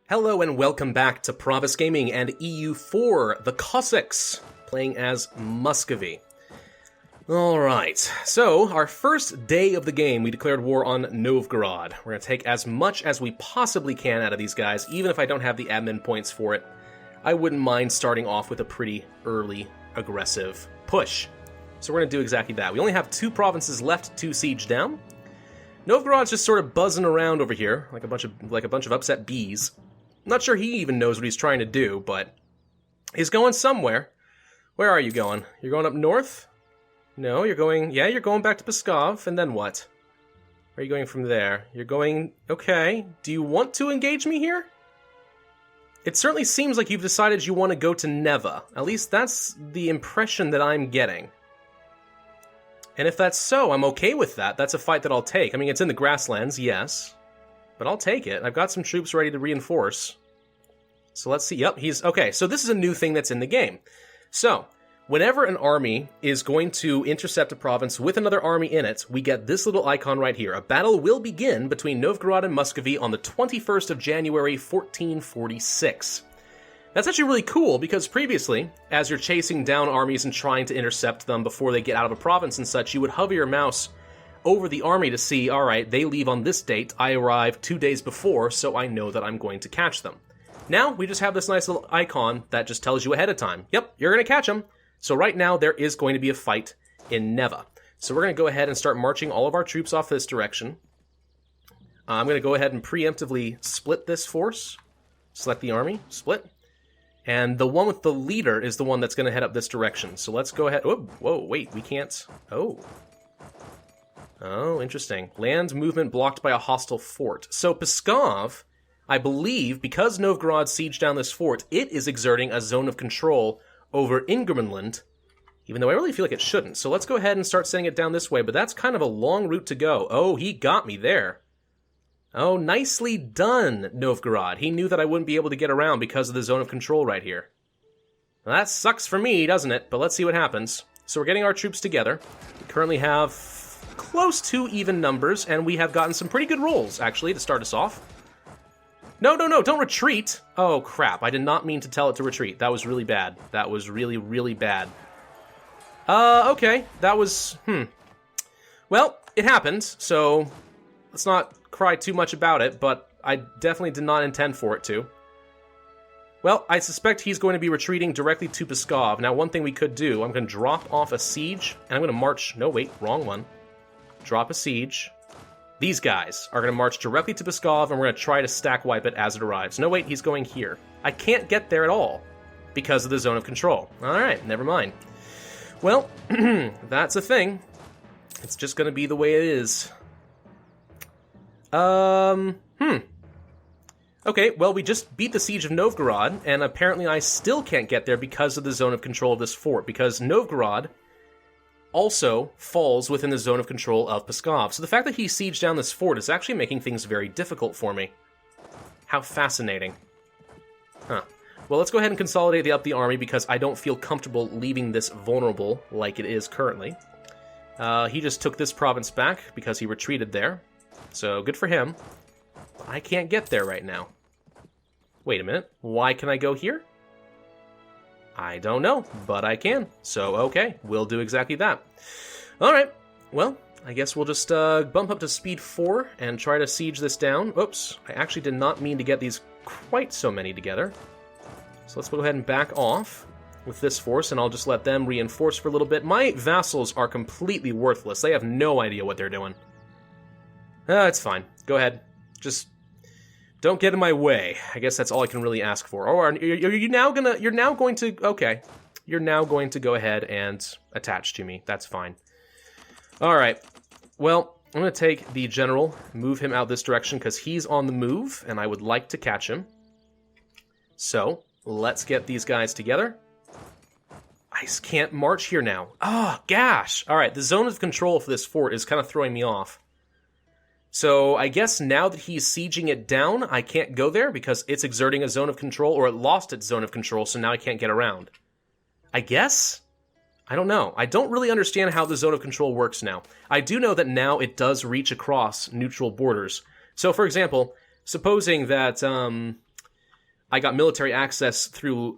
Hello and welcome back to Pravus Gaming and EU4, the Cossacks, playing as Muscovy. Alright, so our first day of the game, we declared war on Novgorod. We're going to take as much as we possibly can out of these guys, even if I don't have the admin points for it. I wouldn't mind starting off with a pretty early, aggressive push. So we're going to do exactly that. We only have 2 provinces left to siege down. Novgorod's just sort of buzzing around over here, like a bunch of upset bees. Not sure he even knows what he's trying to do, but he's going somewhere. Where are you going? You're going up north? No, you're going back to Pskov, and then what? Where are you going from there? You're going... Okay, do you want to engage me here? It certainly seems like you've decided you want to go to Neva. At least that's the impression that I'm getting. And if that's so, I'm okay with that. That's a fight that I'll take. I mean, it's in the grasslands, yes. But I'll take it. I've got some troops ready to reinforce. So let's see. Yep, he's... Okay, so this is a new thing that's in the game. So, whenever an army is going to intercept a province with another army in it, we get this little icon right here. A battle will begin between Novgorod and Muscovy on the 21st of January, 1446. That's actually really cool, because previously, as you're chasing down armies and trying to intercept them before they get out of a province and such, you would hover your mouse over the army to see, alright, they leave on this date, I arrive 2 days before, so I know that I'm going to catch them. Now, we just have this nice little icon that just tells you ahead of time. Yep, you're going to catch them. So right now, there is going to be a fight in Neva. So we're going to go ahead and start marching all of our troops off this direction. I'm going to go ahead and preemptively split this force. Select the army, split. And the one with the leader is the one that's going to head up this direction. So let's go ahead... Oh, whoa, wait, we can't... Oh, interesting. Land movement blocked by a hostile fort. So Pskov, I believe, because Novgorod sieged down this fort, it is exerting a zone of control over Ingermanland, even though I really feel like it shouldn't. So let's go ahead and start sending it down this way, but that's kind of a long route to go. Oh, he got me there. Oh, nicely done, Novgorod. He knew that I wouldn't be able to get around because of the zone of control right here. Well, that sucks for me, doesn't it? But let's see what happens. So we're getting our troops together. We currently have close to even numbers, and we have gotten some pretty good rolls, actually, to start us off. No, don't retreat! Oh, crap, I did not mean to tell it to retreat. That was really bad. That was really, really bad. Okay, that was, Well, it happened, so let's not cry too much about it, but I definitely did not intend for it to. Well, I suspect he's going to be retreating directly to Pskov. Now, one thing we could do, I'm going to drop off a siege, and I'm going to march... No, wait, wrong one. Drop a siege. These guys are going to march directly to Pskov, and we're going to try to stack wipe it as it arrives. No, wait, he's going here. I can't get there at all because of the zone of control. Alright, never mind. Well, that's a thing. It's just going to be the way it is. Okay, well, we just beat the siege of Novgorod, and apparently I still can't get there because of the zone of control of this fort, because Novgorod also falls within the zone of control of Pskov. So the fact that he sieged down this fort is actually making things very difficult for me. How fascinating. Huh. Well, let's go ahead and consolidate up the army because I don't feel comfortable leaving this vulnerable like it is currently. He just took this province back because he retreated there. So good for him. But I can't get there right now. Wait a minute. Why can I go here? I don't know, but I can. So, okay, we'll do exactly that. Alright, well, I guess we'll just bump up to speed 4 and try to siege this down. Oops, I actually did not mean to get these quite so many together. So let's go ahead and back off with this force, and I'll just let them reinforce for a little bit. My vassals are completely worthless. They have no idea what they're doing. It's fine. Go ahead. Just... don't get in my way. I guess that's all I can really ask for. Or are you now gonna... You're now going to... Okay. You're now going to go ahead and attach to me. That's fine. Alright. Well, I'm going to take the general, move him out this direction, because he's on the move, and I would like to catch him. So, let's get these guys together. I just can't march here now. Oh, gosh! Alright, the zone of control for this fort is kind of throwing me off. So I guess now that he's sieging it down, I can't go there because it's exerting a zone of control, or it lost its zone of control, so now I can't get around. I guess? I don't know. I don't really understand how the zone of control works now. I do know that now it does reach across neutral borders. So, for example, supposing that I got military access through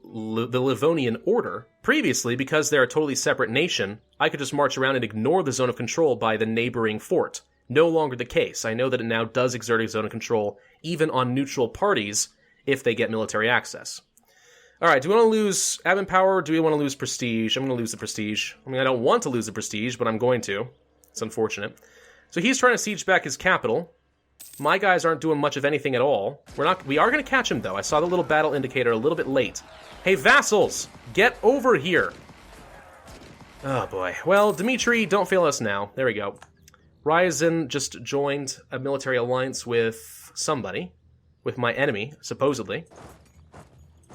the Livonian Order. Previously, because they're a totally separate nation, I could just march around and ignore the zone of control by the neighboring fort. No longer the case. I know that it now does exert a zone of control, even on neutral parties, if they get military access. Alright, do we want to lose admin power, or do we want to lose prestige? I'm going to lose the prestige. I mean, I don't want to lose the prestige, but I'm going to. It's unfortunate. So he's trying to siege back his capital. My guys aren't doing much of anything at all. We are going to catch him, though. I saw the little battle indicator a little bit late. Hey, vassals! Get over here! Oh, boy. Well, Dmitri, don't fail us now. There we go. Ryazan just joined a military alliance with somebody. With my enemy, supposedly.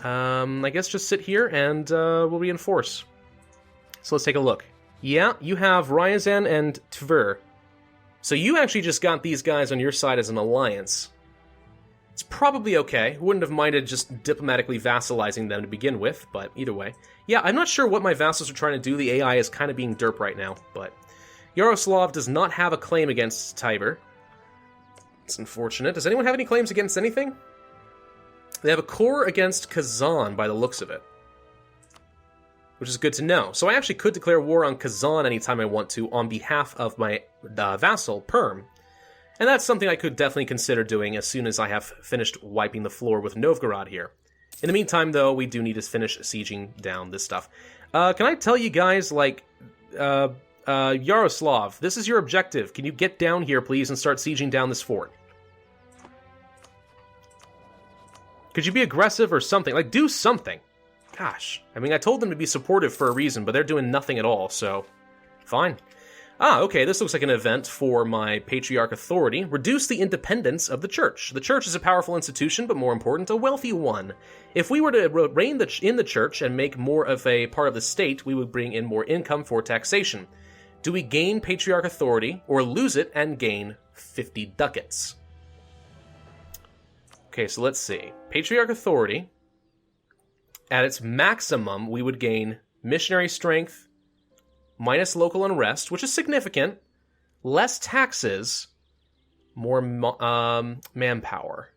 I guess just sit here and we'll reinforce. So let's take a look. Yeah, you have Ryazan and Tver. So you actually just got these guys on your side as an alliance. It's probably okay. Wouldn't have minded just diplomatically vassalizing them to begin with, but either way. Yeah, I'm not sure what my vassals are trying to do. The AI is kind of being derp right now, but... Yaroslav does not have a claim against Tiber. It's unfortunate. Does anyone have any claims against anything? They have a core against Kazan, by the looks of it. Which is good to know. So I actually could declare war on Kazan anytime I want to on behalf of my vassal, Perm. And that's something I could definitely consider doing as soon as I have finished wiping the floor with Novgorod here. In the meantime, though, we do need to finish sieging down this stuff. Can I tell you guys, like... Yaroslav, this is your objective. Can you get down here, please, and start sieging down this fort? Could you be aggressive or something? Like, do something. Gosh. I mean, I told them to be supportive for a reason, but they're doing nothing at all, so... Fine. Ah, okay, this looks like an event for my Patriarch authority. Reduce the independence of the Church. The Church is a powerful institution, but more important, a wealthy one. If we were to reign in the Church and make more of a part of the state, we would bring in more income for taxation. Do we gain Patriarch authority, or lose it and gain 50 ducats? Okay, so let's see. Patriarch authority. At its maximum, we would gain missionary strength, minus local unrest, which is significant, less taxes, more manpower.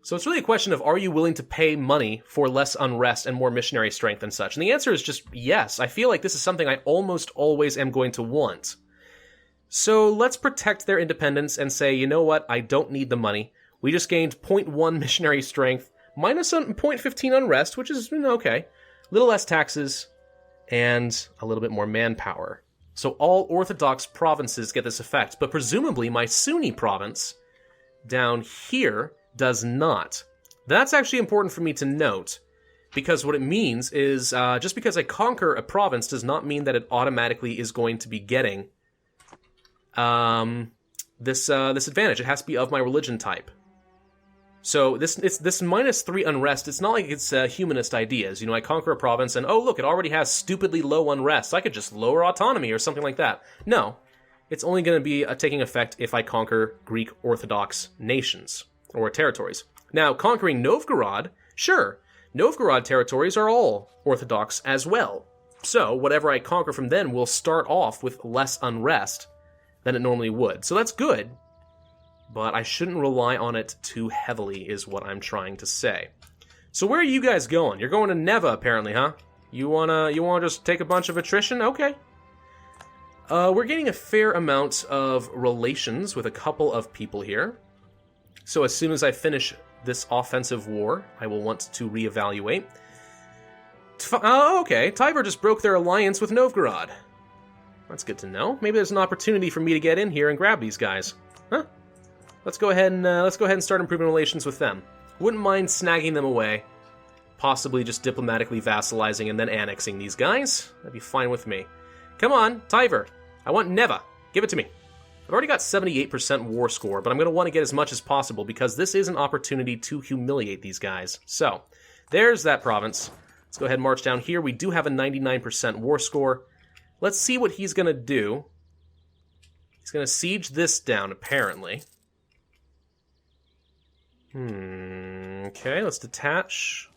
So it's really a question of, are you willing to pay money for less unrest and more missionary strength and such? And the answer is just yes. I feel like this is something I almost always am going to want. So let's protect their independence and say, you know what, I don't need the money. We just gained 0.1 missionary strength, minus 0.15 unrest, which is, okay. A little less taxes, and a little bit more manpower. So all Orthodox provinces get this effect, but presumably my Sunni province down here does not. That's actually important for me to note, because what it means is just because I conquer a province does not mean that it automatically is going to be getting this advantage. It has to be of my religion type. So this minus 3 unrest, it's not like it's humanist ideas. I conquer a province and, oh, look, it already has stupidly low unrest. I could just lower autonomy or something like that. No, it's only going to be taking effect if I conquer Greek Orthodox nations or territories. Now, conquering Novgorod, sure, Novgorod territories are all Orthodox as well. So whatever I conquer from then will start off with less unrest than it normally would. So that's good. But I shouldn't rely on it too heavily, is what I'm trying to say. So where are you guys going? You're going to Neva, apparently, huh? You wanna just take a bunch of attrition? Okay. We're getting a fair amount of relations with a couple of people here. So as soon as I finish this offensive war, I will want to reevaluate. Oh, okay. Tiber just broke their alliance with Novgorod. That's good to know. Maybe there's an opportunity for me to get in here and grab these guys. Huh? Let's go ahead and start improving relations with them. Wouldn't mind snagging them away, possibly just diplomatically vassalizing and then annexing these guys. That'd be fine with me. Come on, Tiver. I want Neva. Give it to me. I've already got 78% war score, but I'm going to want to get as much as possible because this is an opportunity to humiliate these guys. So, there's that province. Let's go ahead and march down here. We do have a 99% war score. Let's see what he's going to do. He's going to siege this down, apparently. Okay, let's detach.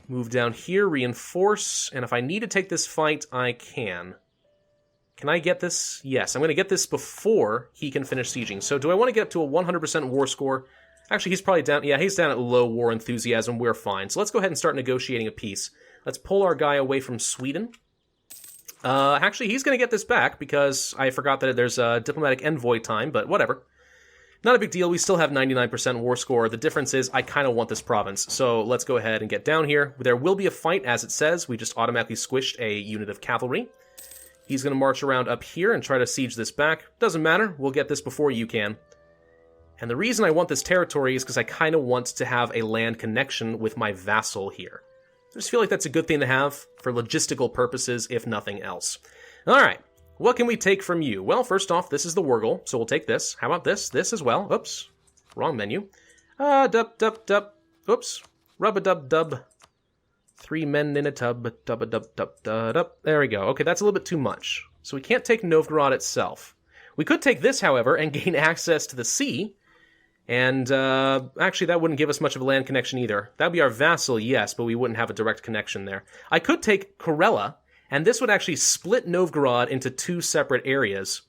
Move down here, reinforce, and if I need to take this fight, I can. Can I get this? Yes, I'm going to get this before he can finish sieging. So do I want to get up to a 100% war score? Actually, he's probably down... Yeah, he's down at low war enthusiasm. We're fine. So let's go ahead and start negotiating a peace. Let's pull our guy away from Sweden. Actually, he's going to get this back because I forgot that there's a diplomatic envoy time, but whatever. Not a big deal. We still have 99% war score. The difference is I kind of want this province. So let's go ahead and get down here. There will be a fight, as it says. We just automatically squished a unit of cavalry. He's going to march around up here and try to siege this back. Doesn't matter. We'll get this before you can. And the reason I want this territory is because I kind of want to have a land connection with my vassal here. I just feel like that's a good thing to have for logistical purposes, if nothing else. All right. What can we take from you? Well, first off, this is the war goal, so we'll take this. How about this? This as well. Oops. Wrong menu. Oops. Rub-a-dub-dub. 3 men in a tub. Dub-a-dub-dub-dub-dub. There we go. Okay, that's a little bit too much. So we can't take Novgorod itself. We could take this, however, and gain access to the sea. And, actually, that wouldn't give us much of a land connection either. That would be our vassal, yes, but we wouldn't have a direct connection there. I could take Karela, and this would actually split Novgorod into 2 separate areas.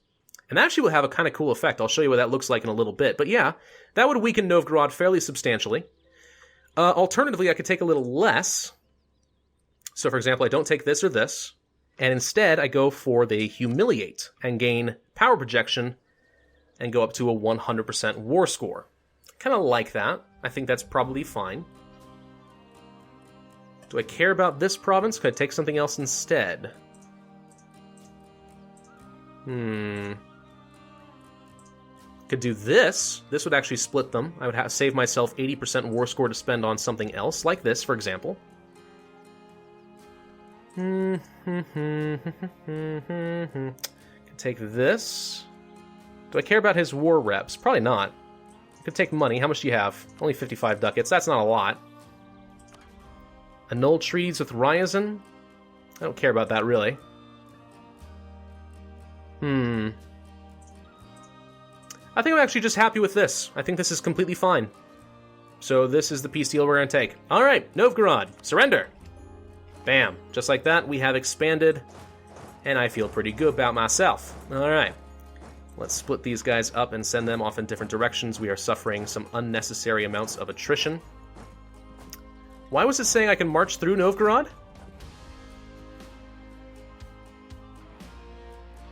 And that actually will have a kind of cool effect. I'll show you what that looks like in a little bit. But yeah, that would weaken Novgorod fairly substantially. Alternatively, I could take a little less. So, for example, I don't take this or this. And instead, I go for the humiliate and gain power projection and go up to a 100% war score. Kind of like that. I think that's probably fine. Do I care about this province? Could I take something else instead? Could do this. This would actually split them. I would save myself 80% war score to spend on something else, like this, for example. Could take this. Do I care about his war reps? Probably not. Could take money. How much do you have? Only 55 ducats. That's not a lot. Annul treaties with Ryazan? I don't care about that, really. I think I'm actually just happy with this. I think this is completely fine. So this is the peace deal we're going to take. All right, Novgorod, surrender. Bam. Just like that, we have expanded, and I feel pretty good about myself. All right. Let's split these guys up and send them off in different directions. We are suffering some unnecessary amounts of attrition. Why was it saying I can march through Novgorod?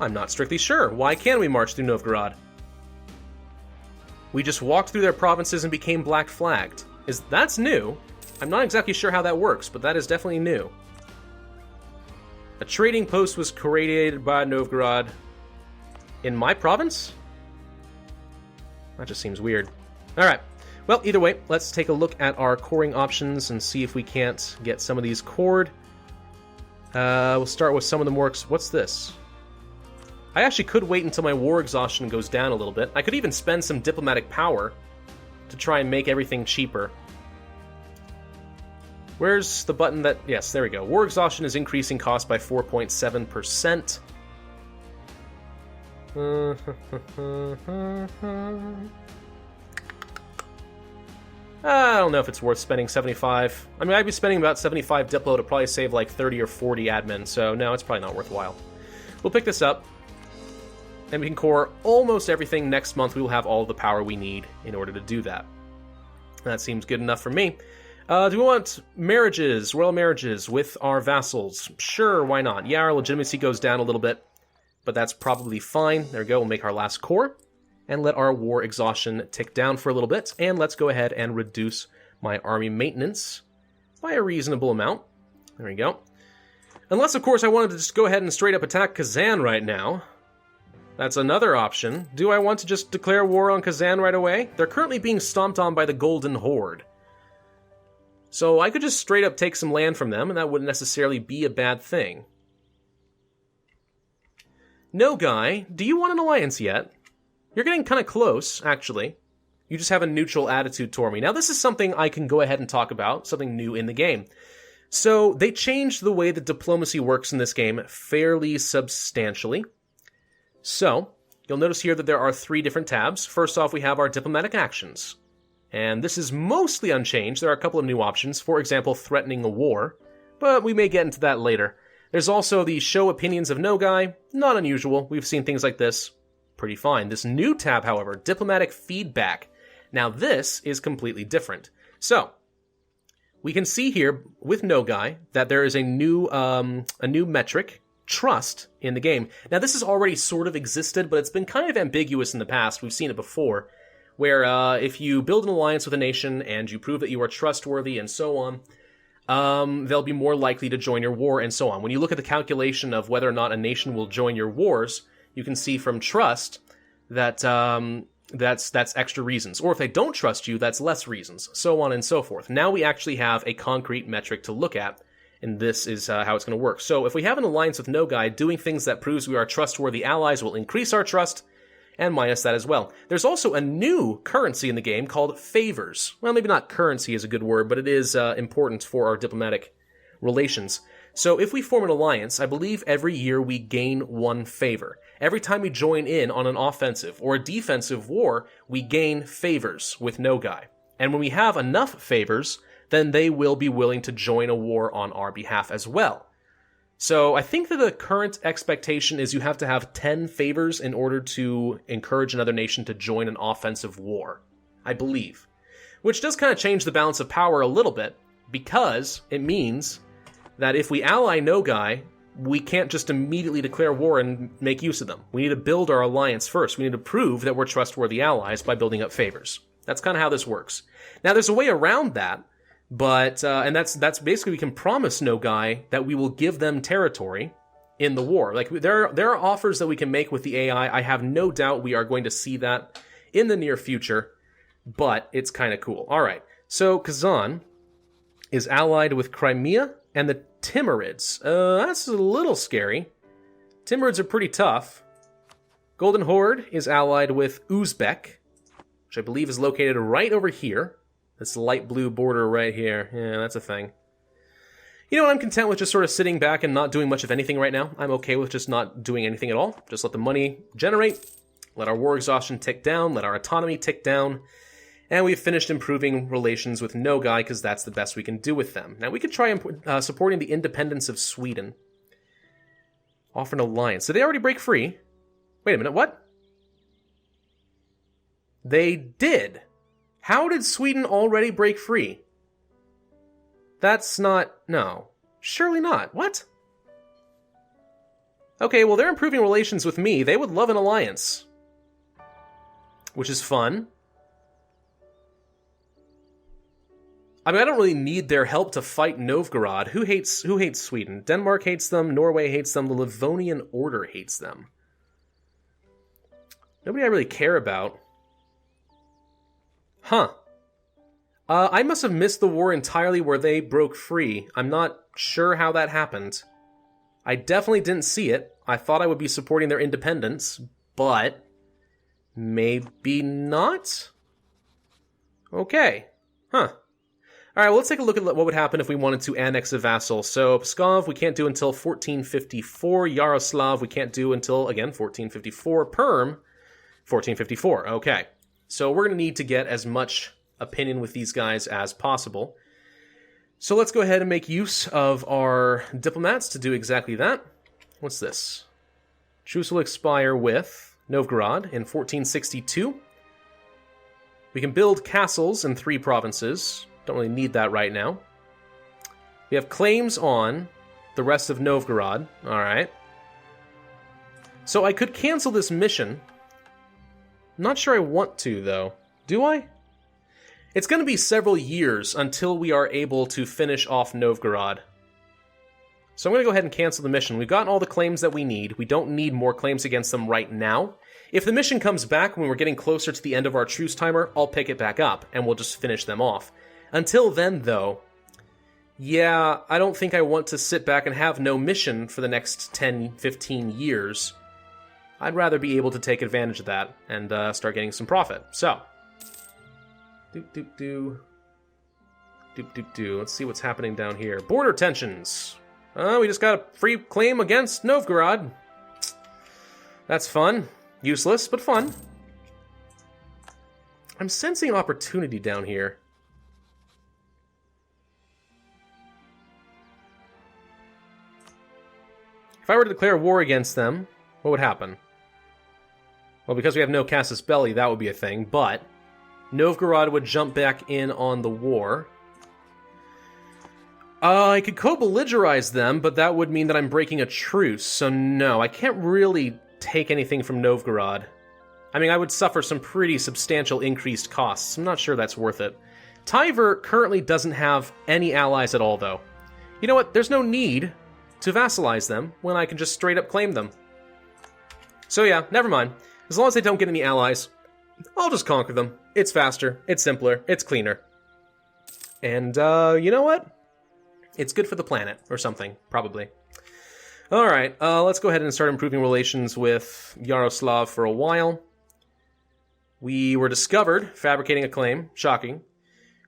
I'm not strictly sure. Why can we march through Novgorod? We just walked through their provinces and became black flagged. That's new. I'm not exactly sure how that works, but that is definitely new. A trading post was created by Novgorod in my province? That just seems weird. Alright. Well, either way, let's take a look at our coring options and see if we can't get some of these cored. We'll start with some of the more... What's this? I actually could wait until my war exhaustion goes down a little bit. I could even spend some diplomatic power to try and make everything cheaper. Where's the button that... Yes, there we go. War exhaustion is increasing cost by 4.7%. I don't know if it's worth spending 75. I mean, I'd be spending about 75 Diplo to probably save like 30 or 40 admin, so no, it's probably not worthwhile. We'll pick this up, and we can core almost everything. Next month we will have all the power we need in order to do that. That seems good enough for me. Do we want marriages, royal marriages with our vassals? Sure, why not? Yeah, our legitimacy goes down a little bit, but that's probably fine. There we go, we'll make our last core, and let our war exhaustion tick down for a little bit, and let's go ahead and reduce my army maintenance by a reasonable amount. There we go. Unless, of course, I wanted to just go ahead and straight up attack Kazan right now. That's another option. Do I want to just declare war on Kazan right away? They're currently being stomped on by the Golden Horde. So I could just straight up take some land from them, and that wouldn't necessarily be a bad thing. No, Guy, do you want an alliance yet? You're getting kind of close, actually. You just have a neutral attitude toward me. Now, this is something I can go ahead and talk about, something new in the game. So, they changed the way that diplomacy works in this game fairly substantially. So, you'll notice here that there are 3 different tabs. First off, we have our diplomatic actions. And this is mostly unchanged. There are a couple of new options. For example, threatening a war. But we may get into that later. There's also the show opinions of no guy. Not unusual. We've seen things like this. Pretty fine. This new tab, however, diplomatic feedback. Now this is completely different. So, we can see here with Nogai that there is a new metric, trust, in the game. Now this has already sort of existed, but it's been kind of ambiguous in the past. We've seen it before, where if you build an alliance with a nation and you prove that you are trustworthy and so on, they'll be more likely to join your war and so on. When you look at the calculation of whether or not a nation will join your wars, you can see from trust that that's extra reasons. Or if they don't trust you, that's less reasons, so on and so forth. Now we actually have a concrete metric to look at, and this is how it's going to work. So if we have an alliance with Nogai, doing things that proves we are trustworthy allies will increase our trust, and minus that as well. There's also a new currency in the game called favors. Well, maybe not currency is a good word, but it is important for our diplomatic relations. So if we form an alliance, I believe every year we gain 1 favor. Every time we join in on an offensive or a defensive war, we gain favors with Nogai. And when we have enough favors, then they will be willing to join a war on our behalf as well. So I think that the current expectation is you have to have 10 favors in order to encourage another nation to join an offensive war, I believe. Which does kind of change the balance of power a little bit, because it means that if we ally Nogai, we can't just immediately declare war and make use of them. We need to build our alliance first. We need to prove that we're trustworthy allies by building up favors. That's kind of how this works. Now, there's a way around that, but and that's basically we can promise Nogai that we will give them territory in the war. Like there are offers that we can make with the AI. I have no doubt we are going to see that in the near future, but it's kind of cool. All right, so Kazan is allied with Crimea and the Timurids. That's a little scary. Timurids are pretty tough. Golden Horde is allied with Uzbek, which I believe is located right over here. This light blue border right here. Yeah, that's a thing. You know what? I'm content with just sort of sitting back and not doing much of anything right now. I'm okay with just not doing anything at all. Just let the money generate, let our war exhaustion tick down, let our autonomy tick down, and we've finished improving relations with Nogai because that's the best we can do with them. Now, we could try supporting the independence of Sweden. Offer an alliance. Did they already break free? Wait a minute, what? They did. How did Sweden already break free? That's not... No. Surely not. What? Okay, well, they're improving relations with me. They would love an alliance. Which is fun. I mean, I don't really need their help to fight Novgorod. Who hates Sweden? Denmark hates them. Norway hates them. The Livonian Order hates them. Nobody I really care about. Huh. I must have missed the war entirely where they broke free. I'm not sure how that happened. I definitely didn't see it. I thought I would be supporting their independence, but maybe not? Okay. Huh. Alright, well, let's take a look at what would happen if we wanted to annex a vassal. So, Pskov, we can't do until 1454. Yaroslav, we can't do until, again, 1454. Perm, 1454. Okay. So we're going to need to get as much opinion with these guys as possible. So let's go ahead and make use of our diplomats to do exactly that. What's this? Truce will expire with Novgorod in 1462. We can build castles in 3 provinces. Don't really need that right now. We have claims on the rest of Novgorod. All right. So I could cancel this mission. Not sure I want to, though. Do I? It's going to be several years until we are able to finish off Novgorod. So I'm going to go ahead and cancel the mission. We've gotten all the claims that we need. We don't need more claims against them right now. If the mission comes back when we're getting closer to the end of our truce timer, I'll pick it back up, and we'll just finish them off. Until then, though, yeah, I don't think I want to sit back and have no mission for the next 10, 15 years. I'd rather be able to take advantage of that and start getting some profit. So, let's see what's happening down here. Border tensions. We just got a free claim against Novgorod. That's fun. Useless, but fun. I'm sensing an opportunity down here. If I were to declare war against them, what would happen? Well, because we have no casus belli, that would be a thing, but Novgorod would jump back in on the war. I could co-belligerize them, but that would mean that I'm breaking a truce, so no, I can't really take anything from Novgorod. I mean, I would suffer some pretty substantial increased costs. I'm not sure that's worth it. Tiver currently doesn't have any allies at all, though. You know what? There's no need to vassalize them when I can just straight up claim them. So yeah, never mind. As long as they don't get any allies, I'll just conquer them. It's faster, it's simpler, it's cleaner. And, you know what? It's good for the planet, or something, probably. Alright, let's go ahead and start improving relations with Yaroslav for a while. We were discovered fabricating a claim. Shocking.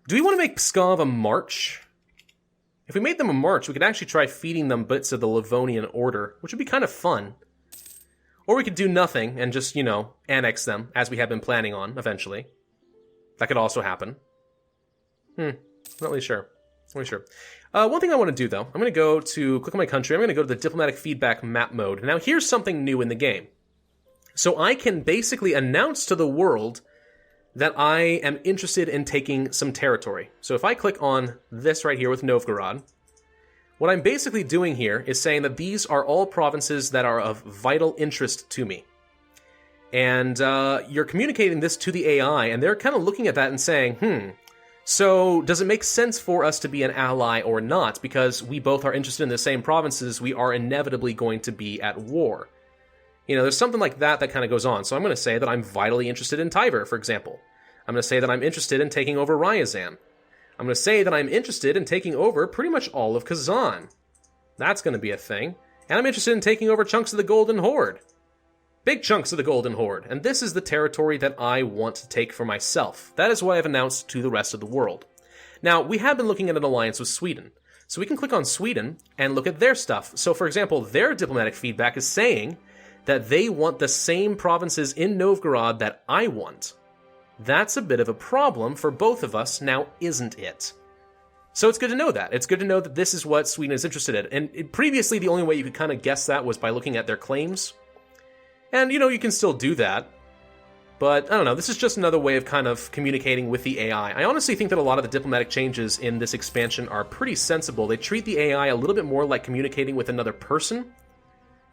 Do we want to make Pskov a march? If we made them a march, we could actually try feeding them bits of the Livonian Order, which would be kind of fun. Or we could do nothing and just, you know, annex them, as we have been planning on, eventually. That could also happen. Not really sure. Not really sure. One thing I want to do, though, I'm going to go to, click on my country, I'm going to go to the diplomatic feedback map mode. Now, here's something new in the game. So I can basically announce to the world that I am interested in taking some territory. So if I click on this right here with Novgorod, what I'm basically doing here is saying that these are all provinces that are of vital interest to me. And you're communicating this to the AI, and they're kind of looking at that and saying, so does it make sense for us to be an ally or not? Because we both are interested in the same provinces, we are inevitably going to be at war. You know, there's something like that that kind of goes on. So I'm going to say that I'm vitally interested in Tiver, for example. I'm going to say that I'm interested in taking over Ryazan. I'm going to say that I'm interested in taking over pretty much all of Kazan. That's going to be a thing. And I'm interested in taking over chunks of the Golden Horde. Big chunks of the Golden Horde. And this is the territory that I want to take for myself. That is what I've announced to the rest of the world. Now, we have been looking at an alliance with Sweden. So we can click on Sweden and look at their stuff. So, for example, their diplomatic feedback is saying that they want the same provinces in Novgorod that I want. That's a bit of a problem for both of us, now isn't it? So it's good to know that. It's good to know that this is what Sweden is interested in. And previously, the only way you could kind of guess that was by looking at their claims. And, you know, you can still do that. But, I don't know, this is just another way of kind of communicating with the AI. I honestly think that a lot of the diplomatic changes in this expansion are pretty sensible. They treat the AI a little bit more like communicating with another person,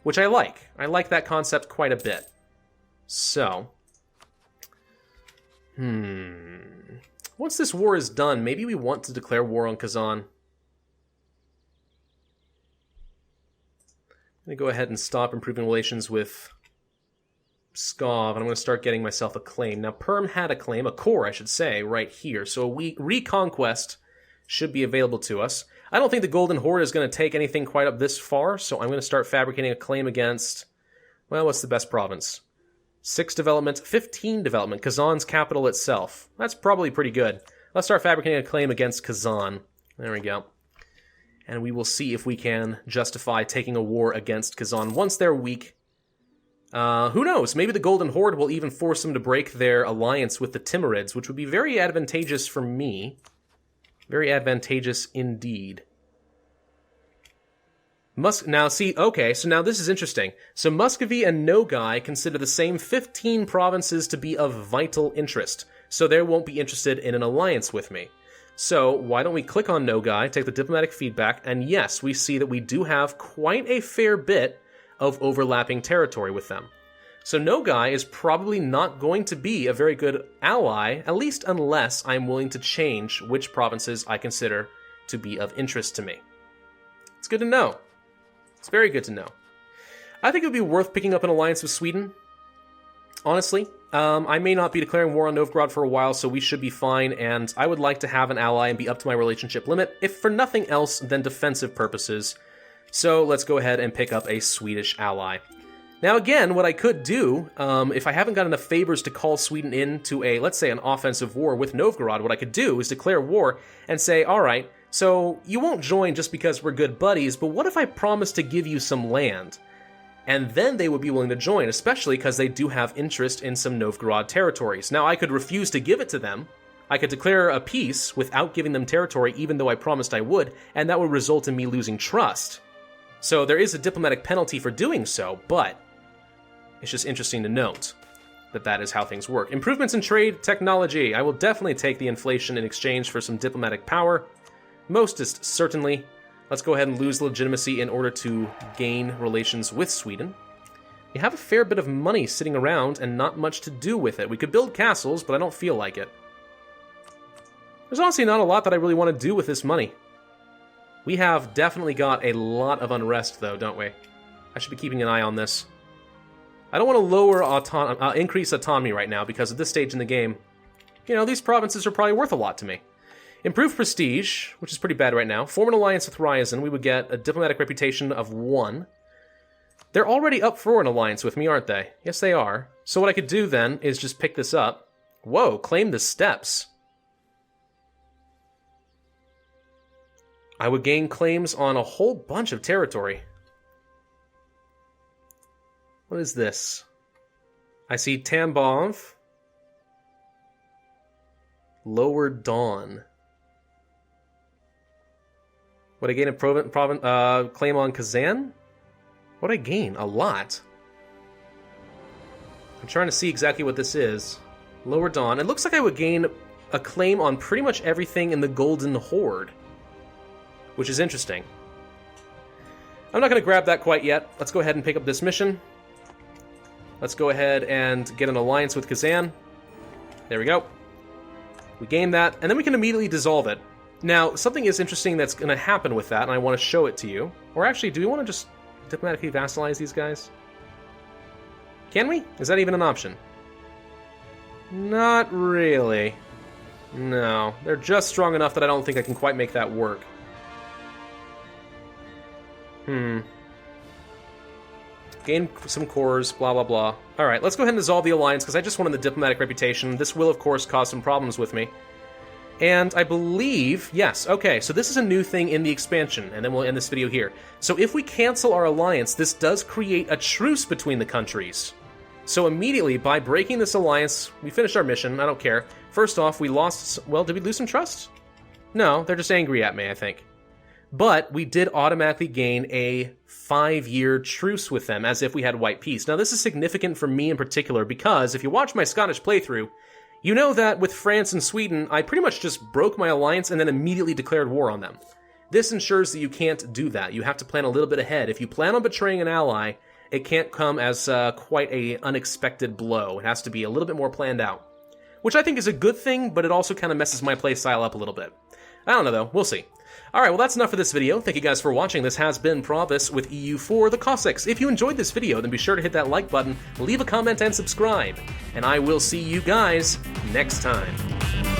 which I like. I like that concept quite a bit. So, once this war is done, maybe we want to declare war on Kazan. I'm going to go ahead and stop improving relations with Pskov, and I'm going to start getting myself a claim. Now, Perm had a claim, a core, I should say, right here. So a reconquest should be available to us. I don't think the Golden Horde is going to take anything quite up this far, so I'm going to start fabricating a claim against, well, what's the best province? 6 development, 15 development, Kazan's capital itself. That's probably pretty good. Let's start fabricating a claim against Kazan. There we go. And we will see if we can justify taking a war against Kazan once they're weak. Who knows? Maybe the Golden Horde will even force them to break their alliance with the Timurids, which would be very advantageous for me. Very advantageous indeed. Now, see, okay, so now this is interesting. So Muscovy and Nogai consider the same 15 provinces to be of vital interest, so they won't be interested in an alliance with me. So why don't we click on Nogai, take the diplomatic feedback, and yes, we see that we do have quite a fair bit of overlapping territory with them. So Nogai is probably not going to be a very good ally, at least unless I'm willing to change which provinces I consider to be of interest to me. It's good to know. It's very good to know. I think it would be worth picking up an alliance with Sweden. Honestly, I may not be declaring war on Novgorod for a while, so we should be fine, and I would like to have an ally and be up to my relationship limit, if for nothing else than defensive purposes. So let's go ahead and pick up a Swedish ally. Now again, what I could do, if I haven't got enough favors to call Sweden into a, let's say, an offensive war with Novgorod, what I could do is declare war and say, alright, so you won't join just because we're good buddies, but what if I promise to give you some land? And then they would be willing to join, especially because they do have interest in some Novgorod territories. Now, I could refuse to give it to them. I could declare a peace without giving them territory, even though I promised I would, and that would result in me losing trust. So there is a diplomatic penalty for doing so, but it's just interesting to note. that that is how things work. Improvements in trade technology. I will definitely take the inflation in exchange for some diplomatic power. Mostest certainly. Let's go ahead and lose legitimacy in order to gain relations with Sweden. We have a fair bit of money sitting around and not much to do with it. We could build castles, but I don't feel like it. There's honestly not a lot that I really want to do with this money. We have definitely got a lot of unrest, though, don't we? I should be keeping an eye on this. I don't want to lower increase autonomy right now, because at this stage in the game, you know, these provinces are probably worth a lot to me. Improve prestige, which is pretty bad right now. Form an alliance with Ryazan. We would get a diplomatic reputation of 1. They're already up for an alliance with me, aren't they? Yes, they are. So what I could do then is just pick this up. Whoa, claim the steppes. I would gain claims on a whole bunch of territory. What is this? I see Tambov. Lower Dawn. Would I gain a claim on Kazan? What would I gain? A lot. I'm trying to see exactly what this is. Lower Dawn. It looks like I would gain a claim on pretty much everything in the Golden Horde, which is interesting. I'm not going to grab that quite yet. Let's go ahead and pick up this mission. Let's go ahead and get an alliance with Kazan. There we go. We gain that, and then we can immediately dissolve it. Now, something is interesting that's going to happen with that, and I want to show it to you. Or actually, do we want to just diplomatically vassalize these guys? Can we? Is that even an option? Not really. No. They're just strong enough that I don't think I can quite make that work. Gain some cores, blah, blah, blah. Alright, let's go ahead and dissolve the alliance, because I just wanted the diplomatic reputation. This will, of course, cause some problems with me. And I believe, yes, okay, so this is a new thing in the expansion, and then we'll end this video here. So if we cancel our alliance, this does create a truce between the countries. So immediately, by breaking this alliance, we finished our mission, I don't care. First off, we lost, well, did we lose some trust? No, they're just angry at me, I think. But we did automatically gain a 5-year truce with them, as if we had white peace. Now, this is significant for me in particular, because if you watch my Scottish playthrough, you know that with France and Sweden, I pretty much just broke my alliance and then immediately declared war on them. This ensures that you can't do that. You have to plan a little bit ahead. If you plan on betraying an ally, it can't come as quite an unexpected blow. It has to be a little bit more planned out. Which I think is a good thing, but it also kind of messes my playstyle up a little bit. I don't know, though. We'll see. Alright, well that's enough for this video. Thank you guys for watching. This has been Pravus with EU4, the Cossacks. If you enjoyed this video, then be sure to hit that like button, leave a comment, and subscribe. And I will see you guys next time.